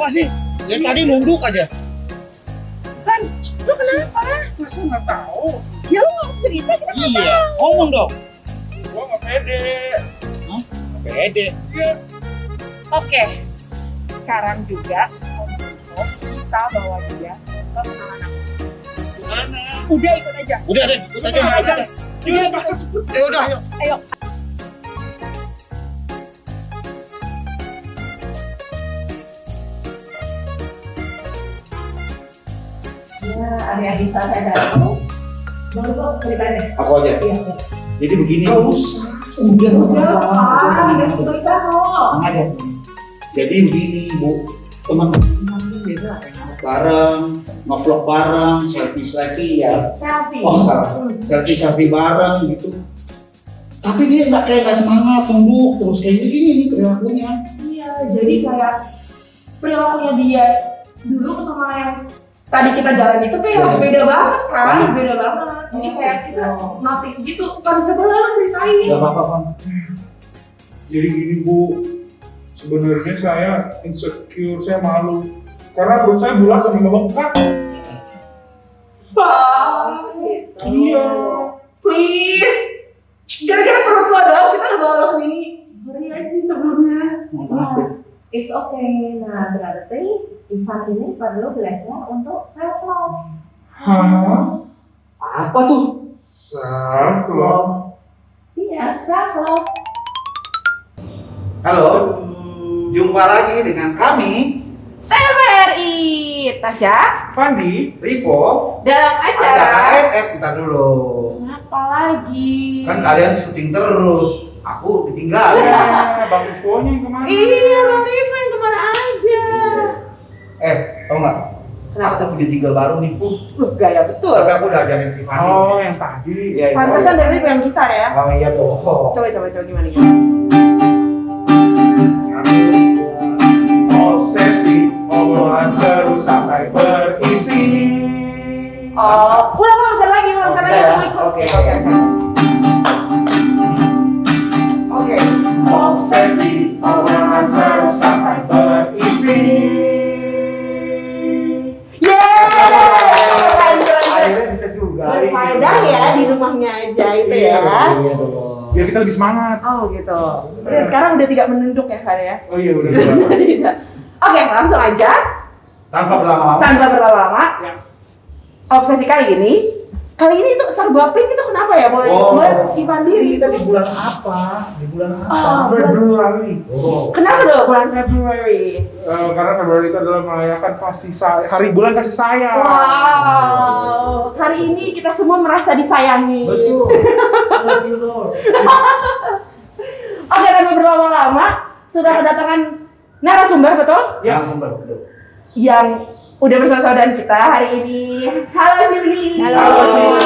Apa sih? Dari tadi nunduk aja. Van, lu kenapa? Masa nggak tahu? Ya lu nggak cerita kita nggak Iya, ngomong dong. Gua nggak pede. Pede. Iya. Oke, sekarang juga Om Info, kita bawa dia ke kenalan aku. Gimana? Udah ikut aja. Udah deh, ikut aja. Ikut aja. Iya, masa cepet? Ya udah. Ayo. Ya, adik-adik saya datang. Baru ceritanya. Aku aja. Iya. Jadi begini. Nggak usah. Udah. Kita loh. Tenang aja. Jadi begini, Bu. Teman-teman biasa hangout bareng, nge-vlog bareng, selfie ya. Selfie. Oh, salah. Selfie bareng gitu. Tapi dia kayak semangat, nunduk terus kayak gini nih perilakunya. Iya, jadi kayak perilakunya dia dulu sama yang tadi kita jalan itu kayak Iya. beda banget kan, Banget. beda banget. Jadi kayak kita notice gitu. Kan coba lah ceritain. Gak apa-apa, Van. Jadi gini Bu, sebenarnya saya insecure, saya malu. Karena perut saya bulat dan membengkak. Gitu. Iya. Please. Gara-gara perut lo doang kita bawa lo kesini. Sorry aja sebelumnya. Maaf ya. It's okay. Nah, berarti Ivan ini perlu belajar untuk self love. Hah? Apa tuh? Self love. Iya, self love. Halo, jumpa lagi dengan kami, TVRI, Tasya, Fandi. Rivo. dalam acara. Bentar dulu. Apa lagi? Kan kalian syuting terus, aku ditinggalin. Ya, Bang Ivo-nya yang kemana? Iya, Bang Riva yang kemana aja? Tau nggak? Kenapa Aku tuh? punya tinggal baru nih, Bu. Gaya betul. Tapi aku udah ajarin si Fanny. Oh, yang tadi. Iya, itu. Pantesan dari yang gitar ya. Oh iya tuh. Coba gimana ya? Obsesi, obrolan seru sampai berisi. Oh, ulang lagi. Oke. Oke. Obsesi, obrolan seru sampai berisi. Akhirnya bisa juga. Berfaedah ya di rumahnya aja itu Iya, ya. Iya dong. Biar kita lebih semangat. Oh gitu. Udah sekarang udah tidak menunduk ya Far ya. Oh iya, udah. Tidak. Oke, langsung aja Tanpa berlama-lama. tanpa berlama-lama. Ya. Obsesi kali ini itu serba pink itu kenapa ya? Boleh Ivan diri. Kita di bulan apa? Di bulan apa? Oh, Februari. Oh. Kenapa tuh bulan Februari? Karena Februari itu adalah merayakan kasih sayang, hari bulan kasih sayang. Wow, hari ini kita semua merasa disayangi. Betul. I love you, Lord. Oke, tanpa berlama-lama sudah kedatangan narasumber betul? Ya, betul. Yang udah bersama-sama dengan kita hari ini. Halo Cili. Halo semua.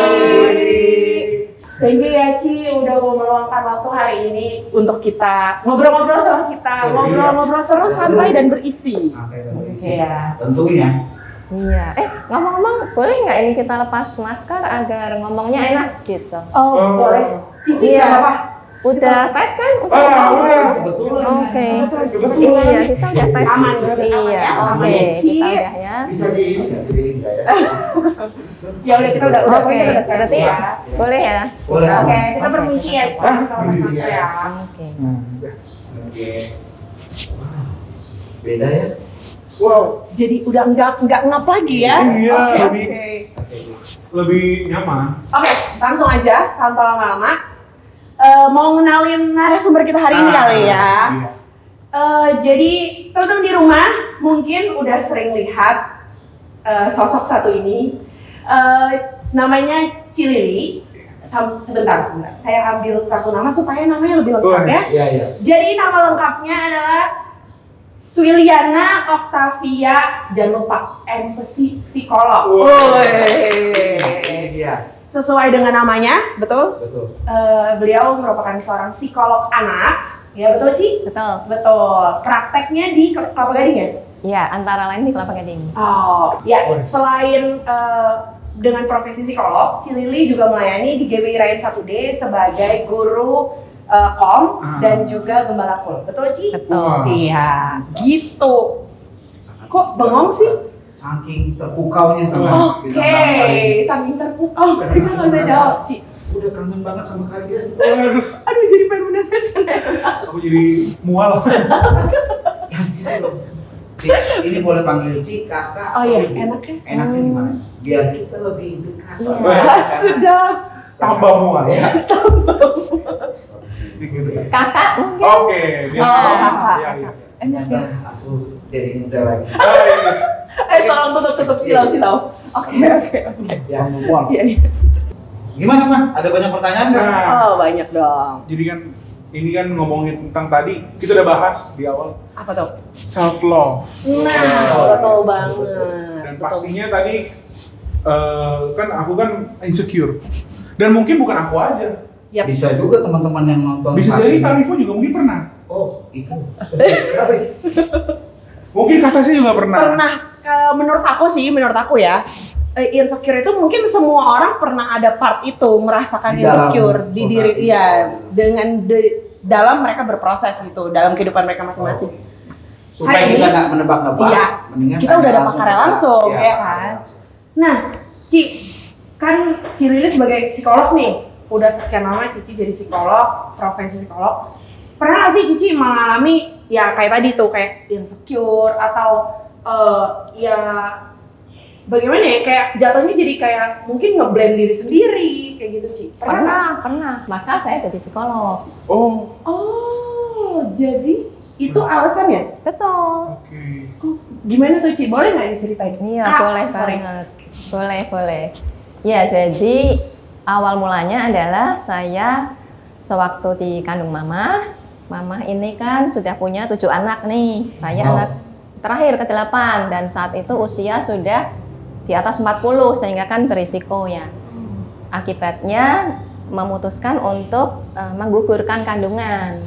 Thank you ya Ci udah mau meluangkan waktu hari ini untuk kita ngobrol-ngobrol sama kita, ngobrol-ngobrol seru, santai dan berisi. Sampai dan berisi. Iya. Tentunya. Iya. Ngomong-ngomong, boleh nggak ini kita lepas masker agar ngomongnya enak gitu? Oh, boleh. Cici Iya. nggak apa-apa. Udah tes kan? Udah. Kebetulan. Oke. Kebetulan. Iya, kita udah tes. Aman, berarti aman Iya, ya, aman oke. ya, Ci. Kita udah ya. Bisa di ini nggak? Di ini nggak ya? Ya udah kita udah Oke, pokoknya udah tes berarti ya. boleh ya? Boleh. Oke, kita permisi ya. Ci. Hah? Kita Permisi masuk ya. ya. Oke. Oke. Beda ya? Wow, Jadi udah enggak ngap lagi ya. Iya, Oke, lebih- oke. lebih nyaman. Oke, langsung aja tanpa lama-lama. Mau ngenalin narasumber kita hari ini kali ya. Iya. Jadi teman-teman di rumah mungkin udah sering lihat sosok satu ini. Namanya Cilili. Sebentar. Saya ambil kartu nama supaya namanya lebih lengkap ya. Iya, iya. Jadi nama lengkapnya adalah Swiliana Octavia, jangan lupa empathy psikolog. Wow. Ini dia. Sesuai dengan namanya, betul? Betul. Beliau merupakan seorang psikolog anak, ya betul Ci? Betul. Betul. Prakteknya di Kelapa Gading ya? Iya, antara lain di Kelapa Gading. Oh, ya. Oh. Selain dengan profesi psikolog, Cilili juga melayani di GBI Rain 1D sebagai guru kom dan juga gembala kul. Betul Ci? Betul. Iya, gitu. Sangat Kok bengong sih? Saking terpukaunya sama Oke, bintang tamu kali ini. saking terpukau. Kita nggak bisa jawab, Ci. Udah kangen banget sama kalian. Aduh, jadi pengen menangis. Aku jadi mual. Gitu loh. Ci, ini boleh panggil Ci, kakak. Oh iya, atau Ibu? enaknya. Enaknya gimana? Biar kita lebih dekat. Iya. Wah, sudah. Tambah mual. Ya. Kakak mungkin. Oke, dia. kakak. Iya, iya. Enaknya. Aku jadi muda lagi. Oh, iya. Tolong tutup silau. Oke. Yang mual. Iya, iya. Gimana, Van? Ada banyak pertanyaan nggak? Nah, Oh, banyak dong. jadi kan ini kan ngomongin tentang tadi kita udah bahas di awal Apa tuh? self love. Nah, betul banget. Dan Betul. pastinya tadi kan aku kan insecure. Dan mungkin bukan aku aja. Yap. Bisa juga teman-teman yang nonton. Bisa saat jadi ini. Kak Rivo juga mungkin pernah. Oh, itu. Betul sekali. Mungkin Kak Tasya juga pernah. Pernah, menurut aku ya, insecure itu mungkin semua orang pernah ada part itu, merasakan Di dalam insecure di diri, society. ya, dengan dalam mereka berproses gitu, dalam kehidupan mereka masing-masing. Supaya Hari kita ini- nggak menebak-nebak, Iya. mendingan Kita tanya udah ada langsung pakarnya ke kita. langsung, Iya, ya pakarnya kan? langsung. Nah, Ci, kan Ci Lili sebagai psikolog nih, udah sekian lama Cici jadi psikolog, profesi psikolog. Pernah nggak sih Cici mengalami ya kayak tadi tuh kayak insecure atau ya bagaimana ya kayak jatuhnya jadi kayak mungkin ngeblame diri sendiri kayak gitu Ci? Pernah? Pernah. Maka saya jadi psikolog. Oh, Oh, jadi itu alasannya? Betul. oke. Gimana tuh Ci? Boleh nggak diceritain? Iya, Kak, boleh sorry. banget. Boleh. Ya, jadi awal mulanya adalah saya sewaktu dikandung mama. Mama ini kan sudah punya 7 anak nih. Saya Wow. anak terakhir ke-8 dan saat itu usia sudah di atas 40 sehingga kan berisiko ya. Akibatnya memutuskan untuk menggugurkan kandungan.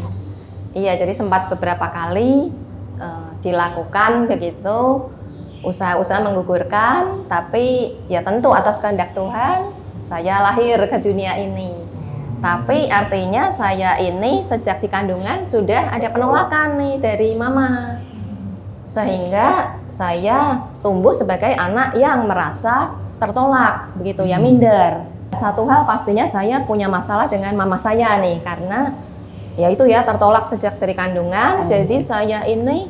Iya, jadi sempat beberapa kali dilakukan begitu usaha-usaha menggugurkan, tapi ya tentu atas kehendak Tuhan saya lahir ke dunia ini. Tapi artinya saya ini sejak di kandungan sudah ada penolakan nih dari mama. Sehingga saya tumbuh sebagai anak yang merasa tertolak, begitu ya, minder. Satu hal pastinya saya punya masalah dengan mama saya nih, karena ya itu ya tertolak sejak dari kandungan, jadi saya ini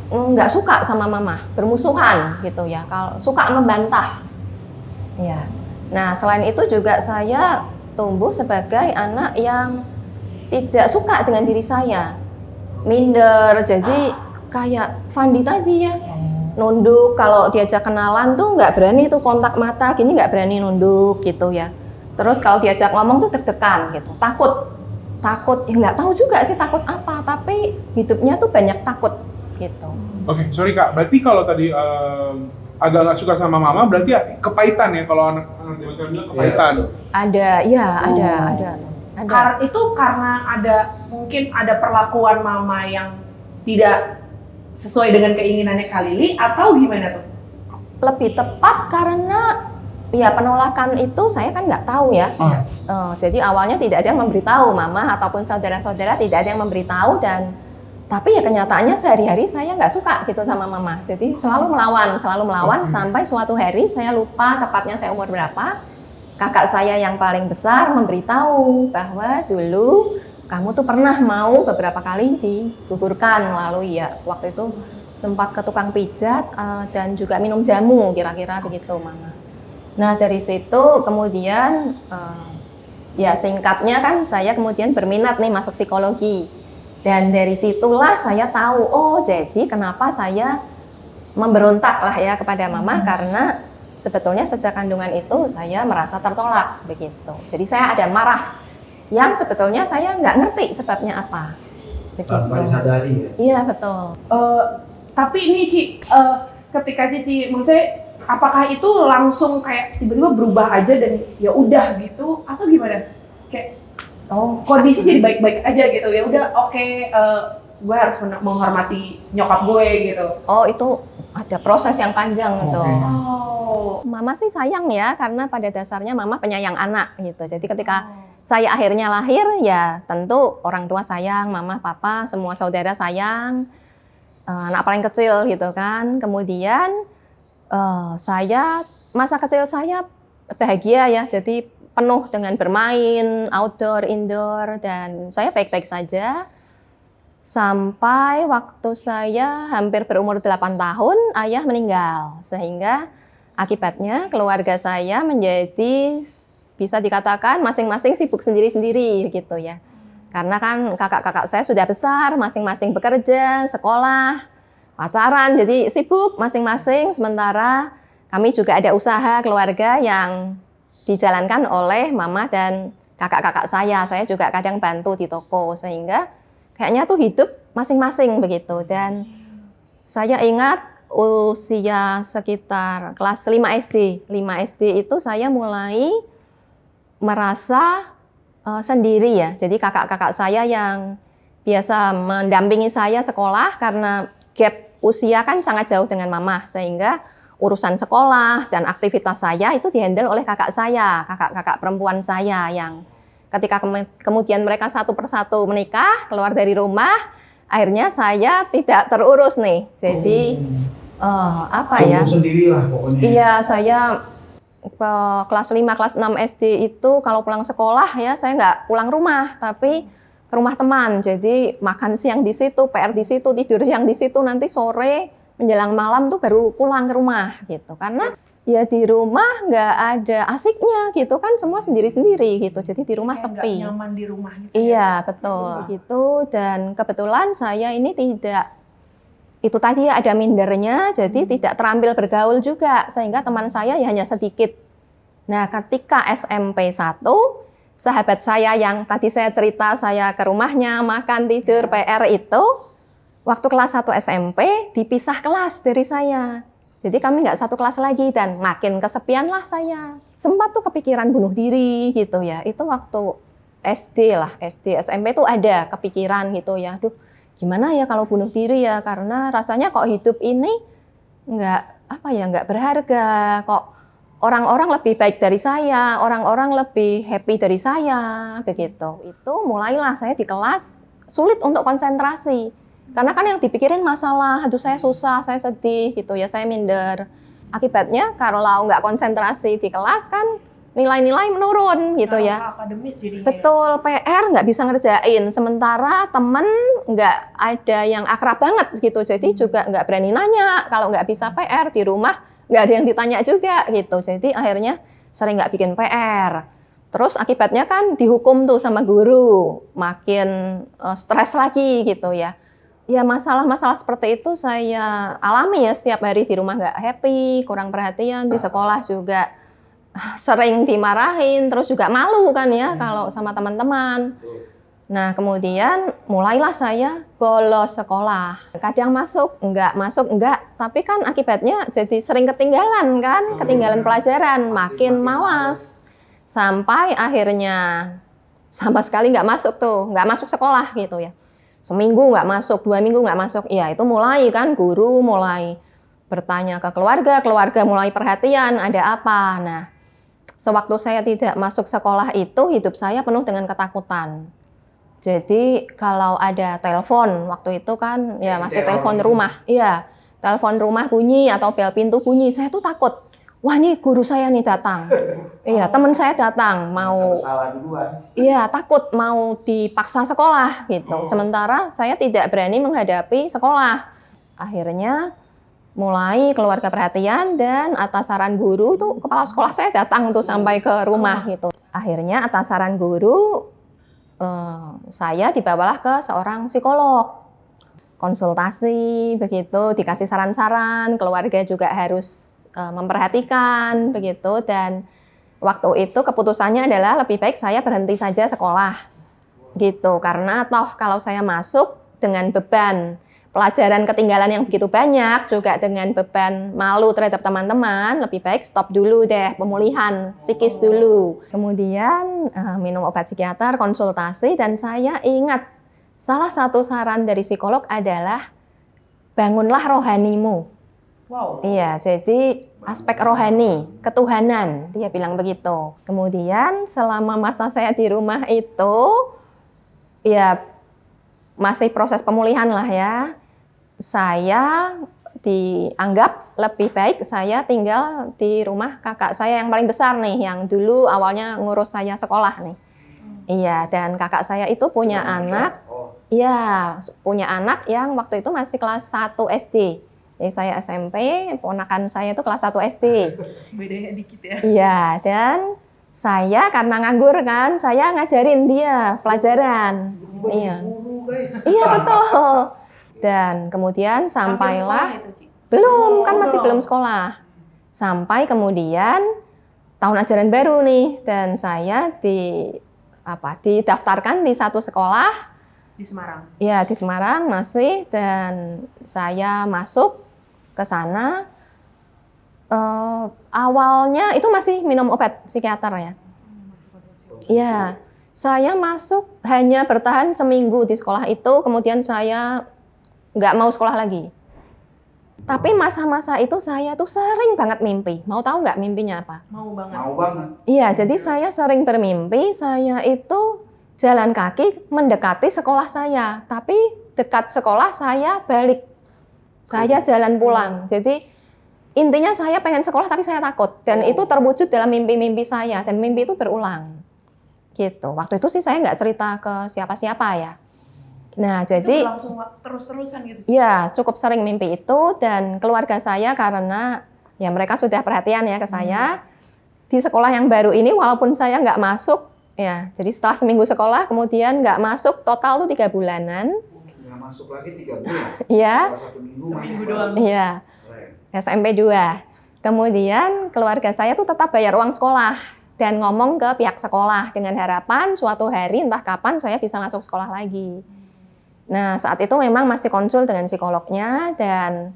nggak suka sama mama, bermusuhan gitu ya, kalau suka membantah. Ya. Nah, selain itu juga saya tumbuh sebagai anak yang tidak suka dengan diri saya, minder, jadi kayak Fandi tadi ya, nunduk kalau diajak kenalan tuh nggak berani tuh kontak mata gini, nggak berani nunduk gitu ya. Terus kalau diajak ngomong tuh deg-degan gitu, takut ya nggak tahu juga sih takut apa, tapi hidupnya tuh banyak takut gitu. Oke, sorry Kak. Berarti kalau tadi agak nggak suka sama mama, berarti ya kepahitan ya kalau anak dewasa bilang kepahitan. Ada Itu karena ada mungkin ada perlakuan mama yang tidak sesuai dengan keinginannya Kak Lili atau gimana tuh? lebih tepat karena ya penolakan itu saya kan nggak tahu ya. Jadi awalnya tidak ada yang memberitahu, mama ataupun saudara-saudara tidak ada yang memberitahu, dan tapi ya kenyataannya sehari-hari saya nggak suka gitu sama mama. Jadi selalu melawan sampai suatu hari saya lupa tepatnya saya umur berapa. Kakak saya yang paling besar memberitahu bahwa dulu kamu tuh pernah mau beberapa kali digugurkan, lalu ya waktu itu sempat ke tukang pijat dan juga minum jamu, kira-kira begitu mama. Nah dari situ kemudian ya singkatnya kan saya kemudian berminat nih masuk psikologi, dan dari situlah saya tahu oh jadi kenapa saya memberontak lah ya kepada mama, karena sebetulnya sejak kandungan itu saya merasa tertolak begitu. Jadi saya ada marah yang sebetulnya saya nggak ngerti sebabnya apa. Tanpa disadari ya. Iya betul. Tapi ini Ci, ketika Cici, maksudnya apakah itu langsung kayak tiba-tiba berubah aja dan ya udah gitu atau gimana? Kayak kondisi jadi baik-baik aja gitu, ya udah oke, gue harus menghormati nyokap gue gitu. Oh itu ada proses yang panjang gitu. Oh. Mama sih sayang ya, karena pada dasarnya mama penyayang anak gitu. Jadi ketika saya akhirnya lahir ya tentu orang tua sayang, mama, papa, semua saudara sayang. anak paling kecil gitu kan. Kemudian masa kecil saya bahagia ya, jadi penuh dengan bermain, outdoor, indoor, dan saya baik-baik saja. Sampai waktu saya hampir berumur 8 tahun, ayah meninggal. Sehingga akibatnya keluarga saya menjadi, bisa dikatakan masing-masing sibuk sendiri-sendiri gitu ya. Karena kan kakak-kakak saya sudah besar, masing-masing bekerja, sekolah, pacaran, jadi sibuk masing-masing. Sementara kami juga ada usaha keluarga yang dijalankan oleh mama dan kakak-kakak saya. Saya juga kadang bantu di toko, sehingga kayaknya tuh hidup masing-masing begitu. Dan saya ingat usia sekitar kelas 5 SD. 5 SD itu saya mulai merasa sendiri ya. Jadi kakak-kakak saya yang biasa mendampingi saya sekolah, karena gap usia kan sangat jauh dengan mama, sehingga urusan sekolah dan aktivitas saya itu dihandle oleh kakak saya, kakak-kakak perempuan saya, yang ketika kemudian mereka satu persatu menikah, keluar dari rumah, akhirnya saya tidak terurus nih. Jadi apa ya? Tumbuh sendirilah pokoknya. Iya, saya ke kelas 5, kelas 6 SD itu kalau pulang sekolah ya saya nggak pulang rumah, tapi ke rumah teman. Jadi makan siang di situ, PR di situ, tidur siang di situ, nanti sore menjelang malam tuh baru pulang ke rumah gitu. Karena ya di rumah nggak ada asiknya gitu kan, semua sendiri-sendiri gitu. Jadi di rumah Kayak sepi. nggak nyaman di rumah gitu. Iya, betul gitu. Dan kebetulan saya ini tidak, itu tadi ya, ada mindernya, jadi tidak terampil bergaul juga, sehingga teman saya ya hanya sedikit. Nah, ketika SMP 1, sahabat saya yang tadi saya cerita, saya ke rumahnya, makan, tidur, PR itu, waktu kelas 1 SMP, dipisah kelas dari saya. Jadi kami nggak satu kelas lagi, dan makin kesepian lah saya. Sempat tuh kepikiran bunuh diri gitu ya, itu waktu SD lah, SD, SMP tuh ada kepikiran gitu ya, aduh, gimana ya kalau bunuh diri ya, karena rasanya kok hidup ini nggak berharga, kok orang-orang lebih baik dari saya, orang-orang lebih happy dari saya, begitu. Itu mulailah saya di kelas sulit untuk konsentrasi, karena kan yang dipikirin masalah, aduh saya susah, saya sedih gitu ya, saya minder. Akibatnya kalau nggak konsentrasi di kelas kan nilai-nilai menurun gitu ya. Akademis jadinya. Betul, PR nggak bisa ngerjain, sementara temen nggak ada yang akrab banget gitu, jadi juga nggak berani nanya. Kalau nggak bisa PR di rumah nggak ada yang ditanya juga gitu, jadi akhirnya sering nggak bikin PR. Terus akibatnya kan dihukum tuh sama guru, makin stres lagi gitu ya. Ya masalah-masalah seperti itu saya alami ya, setiap hari di rumah nggak happy, kurang perhatian, di sekolah juga sering dimarahin, terus juga malu kan ya kalau sama teman-teman. Nah, kemudian mulailah saya bolos sekolah. Kadang masuk, enggak. Tapi kan akibatnya jadi sering ketinggalan kan, ketinggalan pelajaran, makin malas. Sampai akhirnya sama sekali nggak masuk sekolah gitu ya. Seminggu nggak masuk, 2 minggu nggak masuk. Ya itu mulai kan, guru mulai bertanya ke keluarga mulai perhatian, ada apa. Nah, sewaktu saya tidak masuk sekolah itu, hidup saya penuh dengan ketakutan. Jadi kalau ada telepon, waktu itu kan ya masih telepon rumah. Iya, telepon rumah bunyi atau bel pintu bunyi, saya tuh takut. Wah, ini guru saya nih datang. Iya, teman saya datang mau. Salah duluan. Iya, takut mau dipaksa sekolah gitu. Sementara saya tidak berani menghadapi sekolah. Akhirnya mulai keluarga perhatian, dan atas saran guru tuh kepala sekolah saya datang tuh sampai ke rumah gitu. Akhirnya atas saran guru saya dibawalah ke seorang psikolog, konsultasi begitu, dikasih saran-saran, keluarga juga harus memperhatikan begitu. Dan waktu itu keputusannya adalah lebih baik saya berhenti saja sekolah gitu, karena toh kalau saya masuk dengan beban pelajaran ketinggalan yang begitu banyak, juga dengan beban malu terhadap teman-teman, lebih baik stop dulu deh, pemulihan psikis dulu. Kemudian minum obat psikiater, konsultasi, dan saya ingat salah satu saran dari psikolog adalah bangunlah rohanimu. Wow. Iya, jadi aspek rohani, ketuhanan, dia bilang begitu. Kemudian selama masa saya di rumah itu, ya masih proses pemulihan lah ya. saya dianggap lebih baik saya tinggal di rumah kakak saya yang paling besar nih, yang dulu awalnya ngurus saya sekolah nih. Iya, dan kakak saya itu punya anak, iya, punya anak yang waktu itu masih kelas 1 SD. Jadi saya SMP, ponakan saya itu kelas 1 SD. Bedanya dikit ya. Iya, dan saya karena nganggur kan, saya ngajarin dia pelajaran. Iya. Guru, guys. Iya, betul. Dan kemudian sampailah Sambil sekolah itu, Ci? belum, kan masih belum. belum sekolah. Sampai kemudian tahun ajaran baru nih, dan saya didaftarkan di satu sekolah, Di Semarang. ya di Semarang masih, dan saya masuk ke sana. Awalnya itu masih minum obat psikiater ya. Iya, saya masuk hanya bertahan seminggu di sekolah itu, kemudian saya nggak mau sekolah lagi. Tapi masa-masa itu saya tuh sering banget mimpi. Mau tahu nggak mimpinya apa? Mau banget. Mau banget. Iya, jadi saya sering bermimpi, saya itu jalan kaki mendekati sekolah saya. Tapi dekat sekolah saya balik. Saya jalan pulang. Jadi intinya saya pengen sekolah tapi saya takut. Dan itu terwujud dalam mimpi-mimpi saya. Dan mimpi itu berulang. Gitu. Waktu itu sih saya nggak cerita ke siapa-siapa ya. Nah, jadi Itu langsung terus-terusan gitu. ya, cukup sering mimpi itu, dan keluarga saya karena ya mereka sudah perhatian ya ke saya. Di sekolah yang baru ini walaupun saya nggak masuk, ya jadi setelah seminggu sekolah kemudian nggak masuk, total tuh 3 bulanan. Nggak masuk lagi 3 bulan. Iya, Setelah 1 minggu masuk Seminggu lagi. doang. iya, Keren. SMP 2. Kemudian keluarga saya tuh tetap bayar uang sekolah dan ngomong ke pihak sekolah dengan harapan suatu hari entah kapan saya bisa masuk sekolah lagi. Nah, saat itu memang masih konsul dengan psikolognya, dan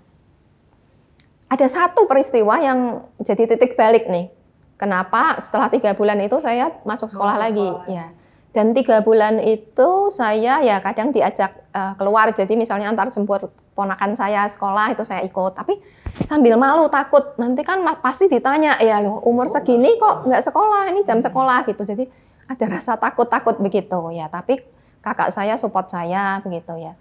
ada satu peristiwa yang jadi titik balik nih. Kenapa setelah 3 bulan itu saya masuk sekolah Masuk lagi? sekolah. Ya. Dan 3 bulan itu saya ya kadang diajak keluar, jadi misalnya antar jemput ponakan saya sekolah itu saya ikut. Tapi sambil malu, takut nanti kan pasti ditanya, ya loh umur segini kok nggak sekolah, ini jam sekolah gitu. Jadi ada rasa takut-takut begitu ya. Tapi kakak saya support saya begitu ya.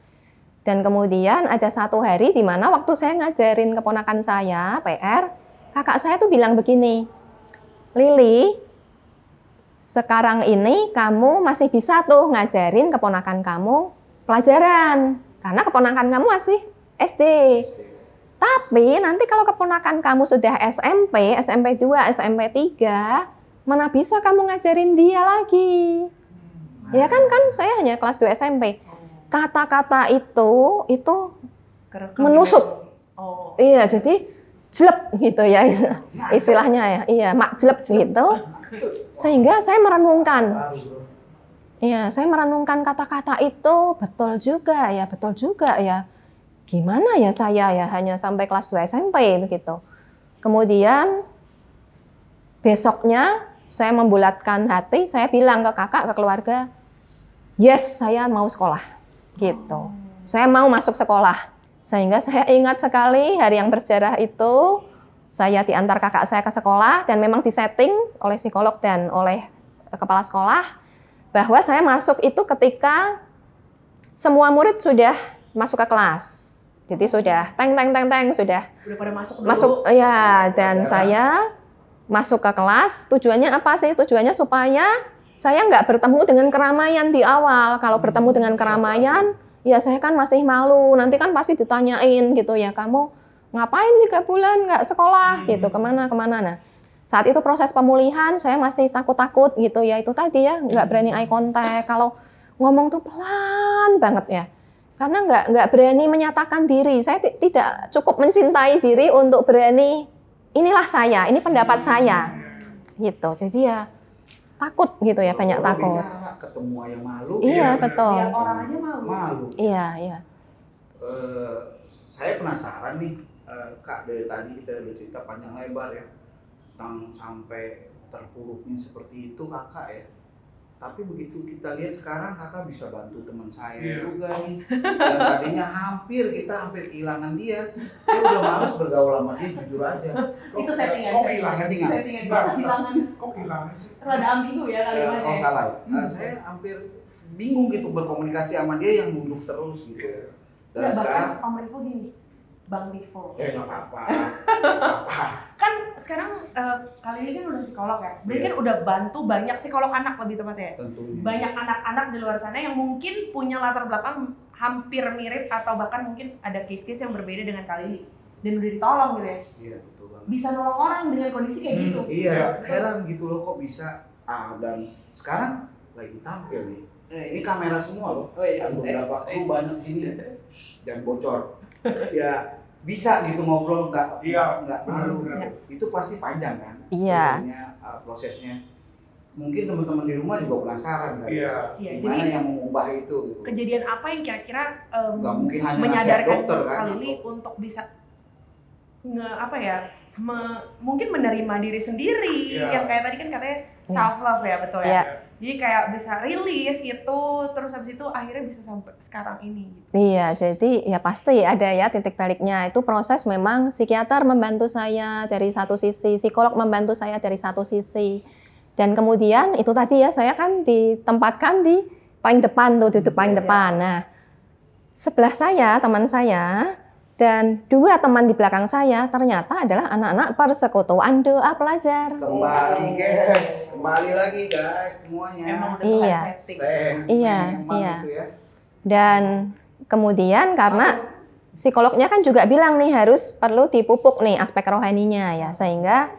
Dan kemudian ada satu hari di mana waktu saya ngajarin keponakan saya PR, kakak saya tuh bilang begini, Lili, sekarang ini kamu masih bisa tuh ngajarin keponakan kamu pelajaran, karena keponakan kamu masih SD. Tapi nanti kalau keponakan kamu sudah SMP, SMP 2, SMP 3, mana bisa kamu ngajarin dia lagi? Ya kan saya hanya kelas 2 SMP. Kata-kata itu Kerekam menusuk. ya? Oh. Iya, jadi jelek gitu ya istilahnya ya. Iya, mak jelek gitu. Sehingga saya merenungkan. Baru, bro. Iya, saya merenungkan kata-kata itu, betul juga ya. Gimana ya saya ya hanya sampai kelas 2 SMP begitu. Kemudian besoknya saya membulatkan hati, saya bilang ke kakak, ke keluarga, yes, saya mau sekolah, gitu. Saya mau masuk sekolah. Sehingga saya ingat sekali hari yang bersejarah itu, saya diantar kakak saya ke sekolah, dan memang disetting oleh psikolog dan oleh kepala sekolah, bahwa saya masuk itu ketika semua murid sudah masuk ke kelas. Jadi sudah teng, sudah Udah pada masuk dulu. masuk, ya, dan saya masuk ke kelas, tujuannya apa sih? Tujuannya supaya saya nggak bertemu dengan keramaian di awal. Kalau bertemu dengan keramaian, ya saya kan masih malu. Nanti kan pasti ditanyain gitu ya, kamu ngapain 3 bulan nggak sekolah gitu, kemana. Nah, saat itu proses pemulihan, saya masih takut-takut gitu ya. Itu tadi ya, nggak berani eye contact. Kalau ngomong tuh pelan banget ya. Karena nggak berani menyatakan diri. Saya tidak cukup mencintai diri untuk berani, inilah saya, ini pendapat saya, gitu. Jadi ya takut gitu ya, banyak Kalau takut. bicara, ketemu yang malu. Iya, ya, betul. Lihat orang aja malu. Malu. Iya. Saya penasaran nih, Kak, dari tadi kita udah cerita panjang lebar ya tentang sampai terpuruknya seperti itu Kakak ya. Tapi begitu kita lihat sekarang Kakak bisa bantu teman saya juga nih. Dan tadinya kita hampir kehilangan dia. Saya udah males bergaul sama dia, jujur aja. Itu settingan. Kok kehilangan? Settingan. Enggak. Kehilangan. Kok kehilangan sih? Rada ambigu ya kalimatnya. Oh salah ya. Saya hampir bingung gitu berkomunikasi sama dia, yang nunduk terus gitu. Dan Nggak, bahkan sekarang, Om Rivo gini, Bang Rivo. nggak apa-apa. Apa? Kan sekarang Kak Lili kan udah psikolog ya, berarti Iya. kan udah bantu banyak psikolog anak lebih tepatnya ya. Tentunya. Banyak anak-anak di luar sana yang mungkin punya latar belakang hampir mirip atau bahkan mungkin ada case-case yang berbeda dengan Kak Lili dan udah ditolong gitu ya. Iya, betul banget. Bisa nolong orang dengan kondisi kayak gitu. Iya, heran gitu loh kok bisa. Dan sekarang lagi tampil nih. Ini kamera semua loh. Oh iya, Ada beberapa kru banyak di sini. Dan bocor. Ya bisa gitu ngobrol nggak Iya, malu. benar-benar. Itu pasti panjang kan. Iya. Prosesnya. Mungkin teman-teman di rumah juga penasaran kan. Iya. Iya, Gimana jadi yang mengubah itu gitu. kejadian apa yang kira-kira Nggak mungkin hanya menyadarkan nasihat dokter kan. Kak Lili untuk bisa mungkin menerima diri sendiri Iya. yang kayak tadi kan katanya self love ya, betul ya. Iya. Jadi kayak bisa rilis gitu, terus habis itu akhirnya bisa sampai sekarang ini gitu. Iya, jadi ya pasti ada ya titik baliknya. Itu proses memang psikiater membantu saya dari satu sisi, psikolog membantu saya dari satu sisi. Dan kemudian itu tadi ya, saya kan ditempatkan di paling depan tuh, duduk paling Iya. depan. Nah, sebelah saya, teman saya, dan 2 teman di belakang saya ternyata adalah anak-anak persekutuan doa pelajar. Kembali guys, kembali lagi guys semuanya. Emang udah Iya. Tuhan setting. Iya, Memang iya. itu ya. Dan kemudian karena psikolognya kan juga bilang nih harus perlu dipupuk nih aspek rohaninya ya, sehingga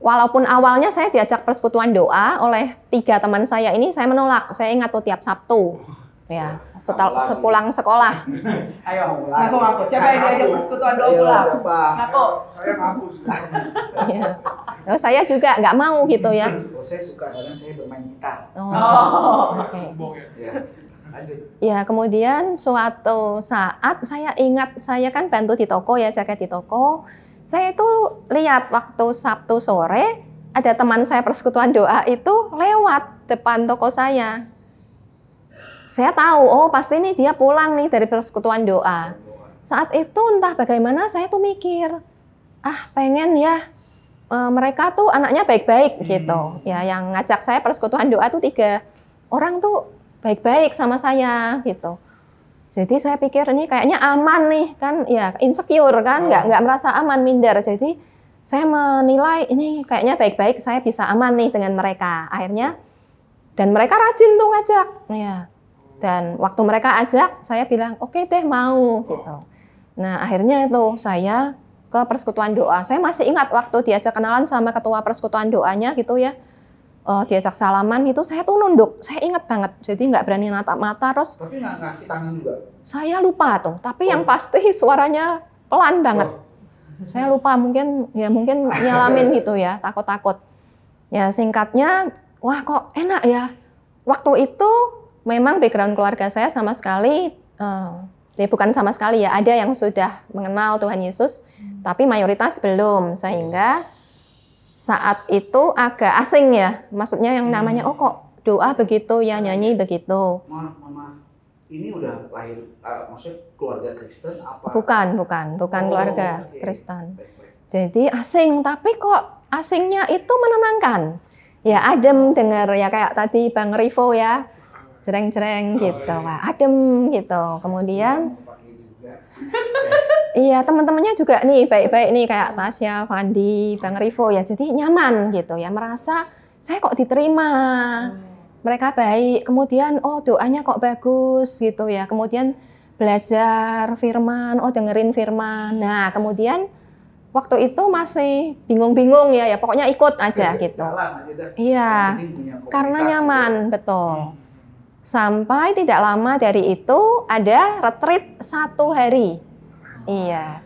walaupun awalnya saya diajak persekutuan doa oleh 3 teman saya ini, saya menolak. Saya ingat tuh tiap Sabtu ya, setelah sepulang sekolah. Ayo, ngaku. Siapa yang diajak persekutuan doa pulang? Siapa? Ngaku. Saya ngaku sih. Ya. Oh, saya juga nggak mau gitu ya. Oh, saya suka karena saya bermain gitar. Oh. Oke. Sombong ya. Ya. Lanjut. Ya, kemudian suatu saat saya ingat, saya kan bantu di toko ya, jaga di toko. Saya itu lihat waktu Sabtu sore, ada teman saya persekutuan doa itu lewat depan toko saya. Saya tahu, oh pasti nih dia pulang nih dari persekutuan doa. Saat itu entah bagaimana saya tuh mikir, pengen ya mereka tuh anaknya baik-baik gitu. Ya, yang ngajak saya persekutuan doa tuh 3 orang tuh baik-baik sama saya gitu. Jadi saya pikir ini kayaknya aman nih kan, ya insecure kan, nggak merasa aman, minder. Jadi saya menilai ini kayaknya baik-baik, saya bisa aman nih dengan mereka. Akhirnya dan mereka rajin tuh ngajak, ya. Dan waktu mereka ajak, saya bilang oke deh mau gitu. Nah akhirnya itu saya ke persekutuan doa. Saya masih ingat waktu diajak kenalan sama ketua persekutuan doanya gitu ya. Diajak salaman itu saya tuh nunduk, saya ingat banget, jadi nggak berani natap mata, terus Tapi nggak ngasih tangan juga. saya lupa tuh, tapi yang pasti suaranya pelan banget. Saya lupa, mungkin nyalamin gitu ya, takut-takut. Ya singkatnya, wah kok enak ya. Waktu itu memang background keluarga saya sama sekali, ya bukan sama sekali ya, ada yang sudah mengenal Tuhan Yesus, tapi mayoritas belum, sehingga saat itu agak asing ya, maksudnya yang namanya oh kok doa begitu ya, nyanyi begitu. Maaf. Ini udah lahir, maksudnya keluarga Kristen apa? Bukan Oh, keluarga oke. Kristen. Baik. Jadi asing, tapi kok asingnya itu menenangkan. Ya adem denger ya, kayak tadi Bang Rivo ya, jereng-jereng gitu, Wah, adem gitu. Kemudian Mau pakai juga. iya, teman-temannya juga nih baik-baik nih kayak Tasya, Fandi, Bang Rivo ya. Jadi nyaman gitu ya, merasa saya kok diterima. Mereka baik. Kemudian oh doanya kok bagus gitu ya. Kemudian belajar firman, dengerin firman. Nah, kemudian waktu itu masih bingung-bingung ya, pokoknya ikut aja gitu. Jalan aja dah. Iya, Yang penting punya karena komunitas nyaman, gitu. betul. Sampai tidak lama dari itu ada retreat 1 hari. Iya.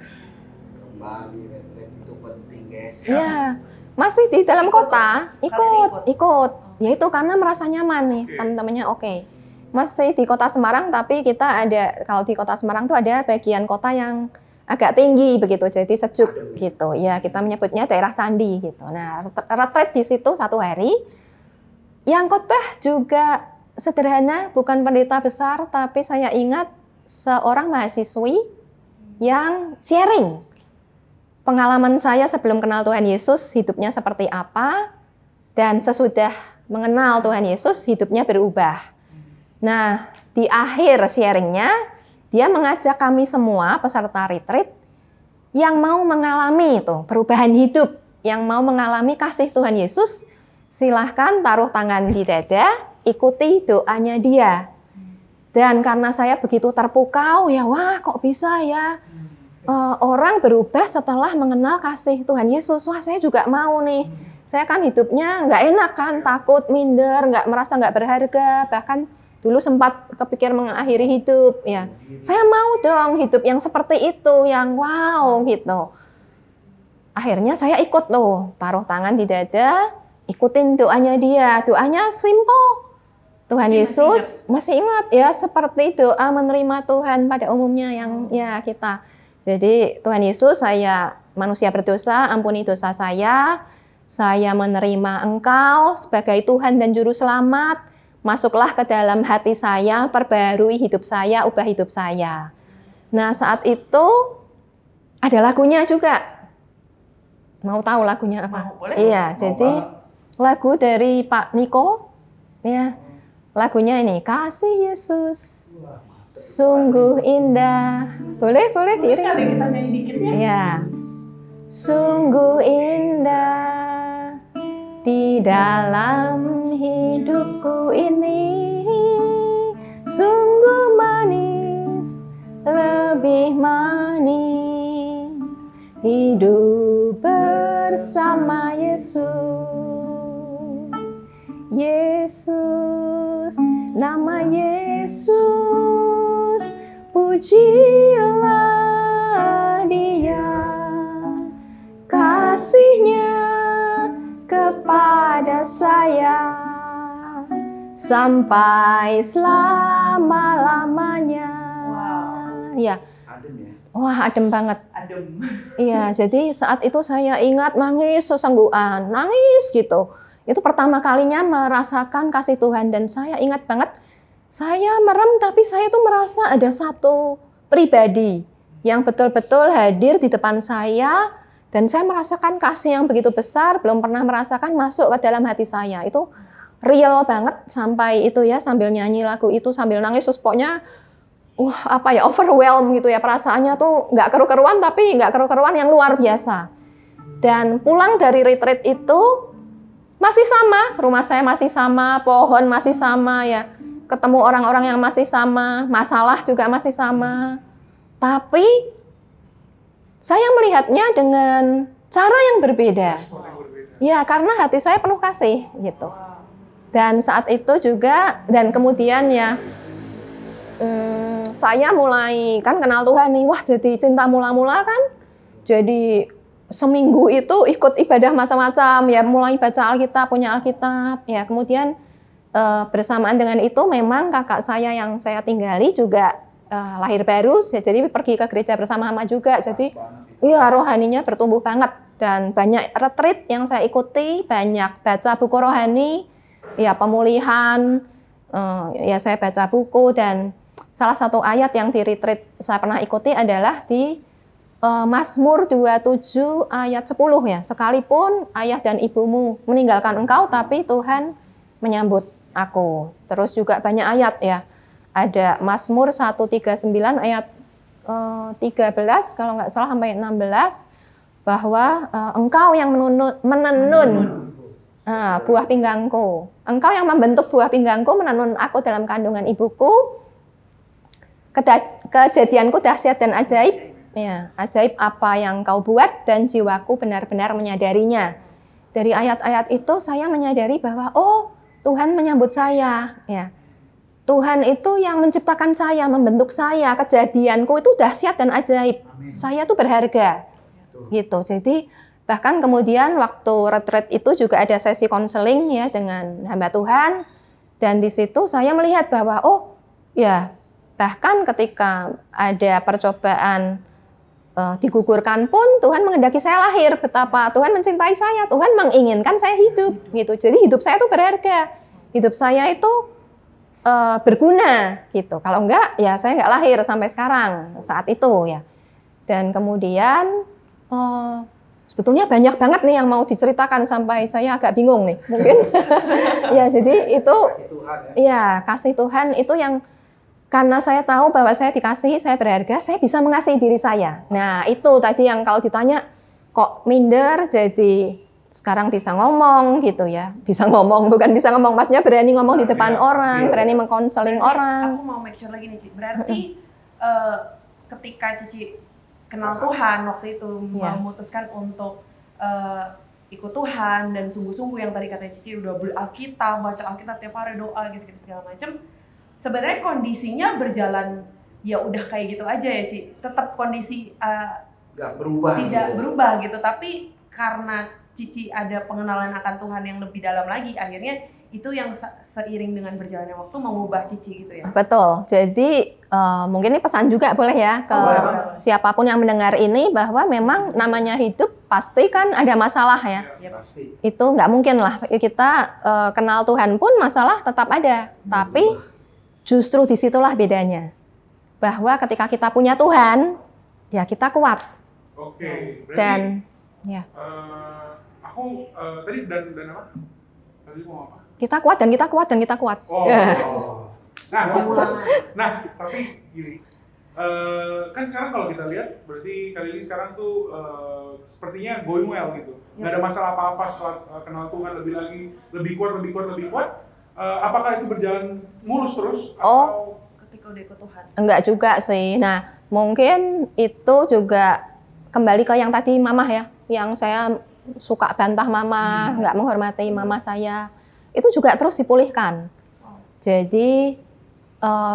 Kembali retret itu penting guys. Iya, masih di dalam Ikut, kota, kalian ikut. Ya itu karena merasa nyaman nih, teman-temannya oke. Masih di kota Semarang, tapi kita ada, kalau di kota Semarang tuh ada bagian kota yang agak tinggi begitu, jadi sejuk gitu. Ya kita menyebutnya daerah candi gitu. Nah, retreat di situ 1 hari. Yang khotbah juga sederhana, bukan pendeta besar, tapi saya ingat seorang mahasiswi yang sharing pengalaman saya sebelum kenal Tuhan Yesus, hidupnya seperti apa, dan sesudah mengenal Tuhan Yesus, hidupnya berubah. Nah, di akhir sharingnya, dia mengajak kami semua peserta retreat yang mau mengalami itu perubahan hidup, yang mau mengalami kasih Tuhan Yesus, silahkan taruh tangan di dada, ikuti doanya dia. Dan karena saya begitu terpukau, ya wah kok bisa ya orang berubah setelah mengenal kasih Tuhan Yesus. Wah saya juga mau nih. Saya kan hidupnya nggak enak kan, takut, minder, merasa nggak berharga, bahkan dulu sempat kepikir mengakhiri hidup. Ya, saya mau dong hidup yang seperti itu, yang wow gitu. Akhirnya saya ikut tuh, taruh tangan di dada, ikutin doanya dia. Doanya simple. Tuhan Yesus masih ingat ya, seperti doa menerima Tuhan pada umumnya yang ya kita. Jadi Tuhan Yesus, saya manusia berdosa, ampuni dosa saya menerima Engkau sebagai Tuhan dan Juru Selamat, masuklah ke dalam hati saya, perbarui hidup saya, ubah hidup saya. Nah saat itu ada lagunya juga. Mau tahu lagunya apa? Boleh? Iya, jadi lagu dari Pak Niko, ya. Lagunya ini, Kasih Yesus sungguh indah. Boleh diiring? Kita nyanyi dikit ya. Ya. Sungguh indah di dalam hidupku ini, sungguh manis, lebih manis hidup bersama Yesus. Yesus, nama Yesus, pujilah Dia, kasihnya kepada saya sampai selama-lamanya. Ya. Adem ya. Wah, adem banget. Adem. Iya, jadi saat itu saya ingat nangis sesenggukan, nangis gitu. Itu pertama kalinya merasakan kasih Tuhan, dan saya ingat banget, saya merem tapi saya tuh merasa ada satu pribadi yang betul-betul hadir di depan saya, dan saya merasakan kasih yang begitu besar, belum pernah merasakan masuk ke dalam hati saya. Itu real banget sampai itu ya, sambil nyanyi lagu itu, sambil nangis, terus pokoknya overwhelm gitu ya, perasaannya tuh nggak keru-keruan, tapi nggak keru-keruan yang luar biasa. Dan pulang dari retreat itu masih sama, rumah saya masih sama, pohon masih sama ya, ketemu orang-orang yang masih sama, masalah juga masih sama. Tapi saya melihatnya dengan cara yang berbeda. Ya, karena hati saya penuh kasih gitu. Dan saat itu juga, dan kemudian ya saya mulai kan kenal Tuhan nih, wah jadi cinta mula-mula kan. Jadi seminggu itu ikut ibadah macam-macam ya, mulai baca Alkitab, punya Alkitab ya. Kemudian bersamaan dengan itu memang kakak saya yang saya tinggali juga lahir baru, jadi pergi ke gereja bersama Mama juga. Jadi iya, rohaninya bertumbuh banget, dan banyak retreat yang saya ikuti, banyak baca buku rohani ya, pemulihan ya, saya baca buku. Dan salah satu ayat yang di retreat saya pernah ikuti adalah di Mazmur 27 ayat 10 ya. Sekalipun ayah dan ibumu meninggalkan engkau, tapi Tuhan menyambut aku. Terus juga banyak ayat ya. Ada Mazmur 139 ayat 13 kalau nggak salah sampai 16, bahwa engkau yang menenun buah pinggangku. Engkau yang membentuk buah pinggangku, menenun aku dalam kandungan ibuku. Kejadianku dahsyat dan ajaib. Ya, ajaib apa yang kau buat, dan jiwaku benar-benar menyadarinya. Dari ayat-ayat itu saya menyadari bahwa Tuhan menyambut saya. Ya, Tuhan itu yang menciptakan saya, membentuk saya. Kejadianku itu dahsyat dan ajaib. Amin. Saya tuh berharga. Gitu. Jadi bahkan kemudian waktu retreat itu juga ada sesi konseling ya dengan hamba Tuhan, dan di situ saya melihat bahwa bahkan ketika ada percobaan digugurkan pun Tuhan menghendaki saya lahir. Betapa Tuhan mencintai saya, Tuhan menginginkan saya hidup gitu. Jadi hidup saya itu berharga, hidup saya itu berguna gitu. Kalau enggak ya saya enggak lahir sampai sekarang saat itu ya. Dan kemudian sebetulnya banyak banget nih yang mau diceritakan sampai saya agak bingung nih mungkin. Ya, jadi itu Kasih Tuhan ya. ya, kasih Tuhan itu yang karena saya tahu bahwa saya dikasihi, saya berharga, saya bisa mengasihi diri saya. Nah, itu tadi yang kalau ditanya, kok minder jadi sekarang bisa ngomong gitu ya. Bisa ngomong, bukan bisa ngomong, maksudnya berani ngomong di depan orang, berani mengkonseling orang. Aku mau make sure lagi nih, Ci. Berarti ketika Cici kenal Tuhan waktu itu, memutuskan untuk ikut Tuhan dan sungguh-sungguh yang tadi kata Cici udah Alkitab, baca Alkitab tiap hari, doa gitu-gitu segala macam. Sebenarnya kondisinya berjalan ya udah kayak gitu aja ya, Ci. Tetap kondisi Nggak berubah. tidak gitu. berubah gitu, tapi karena Cici ada pengenalan akan Tuhan yang lebih dalam lagi, akhirnya itu yang seiring dengan berjalannya waktu mengubah Cici gitu ya. Betul. Jadi mungkin ini pesan juga boleh ya ke siapapun yang mendengar ini, bahwa memang namanya hidup pasti kan ada masalah ya. Ya, pasti. Itu nggak mungkin lah kita kenal Tuhan pun masalah tetap ada. Tapi justru disitulah bedanya. Bahwa ketika kita punya Tuhan, ya kita kuat. Oke, berarti Dan ya, aku tadi dan apa? Tadi mau apa? kita kuat dan kita kuat dan kita kuat. Oh, Oh. nah, tapi gini, kan sekarang kalau kita lihat, berarti Kak Lili sekarang tuh sepertinya going well gitu. Nggak ada masalah apa-apa setelah kenal Tuhan lebih lagi, lebih kuat. Apakah itu berjalan mulus terus? Atau Ketika udah ikut Tuhan. Enggak juga sih. Nah, mungkin itu juga kembali ke yang tadi Mama ya, yang saya suka bantah Mama, nggak menghormati Mama saya. Itu juga terus dipulihkan. Jadi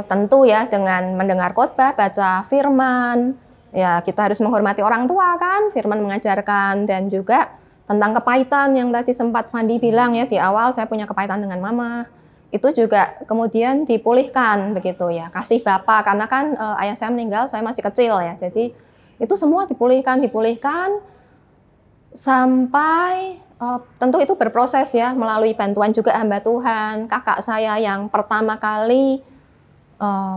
tentu ya dengan mendengar khotbah, baca firman, ya kita harus menghormati orang tua kan, firman mengajarkan, dan juga tentang kepahitan yang tadi sempat Fandi bilang ya di awal, saya punya kepahitan dengan Mama. Itu juga kemudian dipulihkan begitu ya, kasih Bapak, karena kan ayah saya meninggal, saya masih kecil ya, jadi itu semua dipulihkan sampai tentu itu berproses ya, melalui bantuan juga hamba Tuhan. Kakak saya yang pertama kali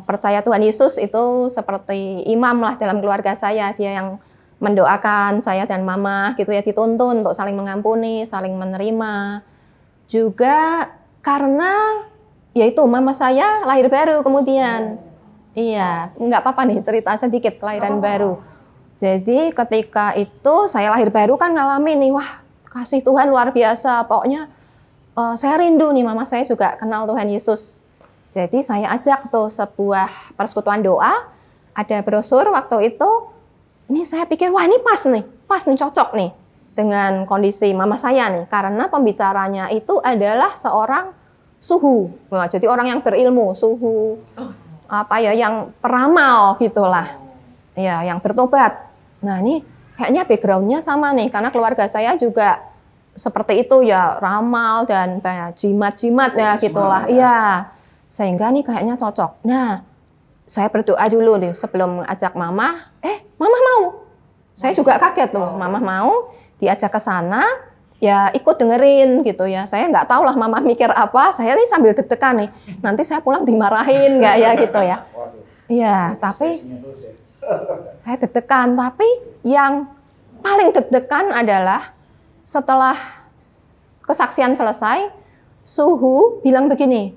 percaya Tuhan Yesus itu seperti imam lah dalam keluarga saya, dia yang mendoakan saya dan Mama gitu ya, dituntun untuk saling mengampuni, saling menerima. Juga karena yaitu Mama saya lahir baru kemudian. Iya, nggak apa-apa nih cerita sedikit kelahiran baru. Jadi ketika itu saya lahir baru kan ngalamin nih, wah kasih Tuhan luar biasa. Pokoknya saya rindu nih, Mama saya juga kenal Tuhan Yesus. Jadi saya ajak tuh sebuah persekutuan doa, ada brosur waktu itu. Ini saya pikir, wah ini pas nih, cocok nih dengan kondisi Mama saya nih. Karena pembicaranya itu adalah seorang suhu. Nah, jadi orang yang berilmu, suhu, apa ya, yang peramal gitulah. Ya, yang bertobat. Nah ini kayaknya background-nya sama nih, karena keluarga saya juga seperti itu ya, ramal dan jimat-jimat ya gitulah. Iya, sehingga nih kayaknya cocok. Nah, saya berdoa dulu nih sebelum ajak Mama. Mama mau. Saya juga kaget tuh, Mama mau diajak ke sana, ya ikut dengerin gitu ya. Saya nggak tahu lah Mama mikir apa. Saya nih sambil deg-degan nih. Nanti saya pulang dimarahin nggak ya gitu ya. Iya, tapi saya deg-degan. Tapi yang paling deg-degan adalah setelah kesaksian selesai, suhu bilang begini,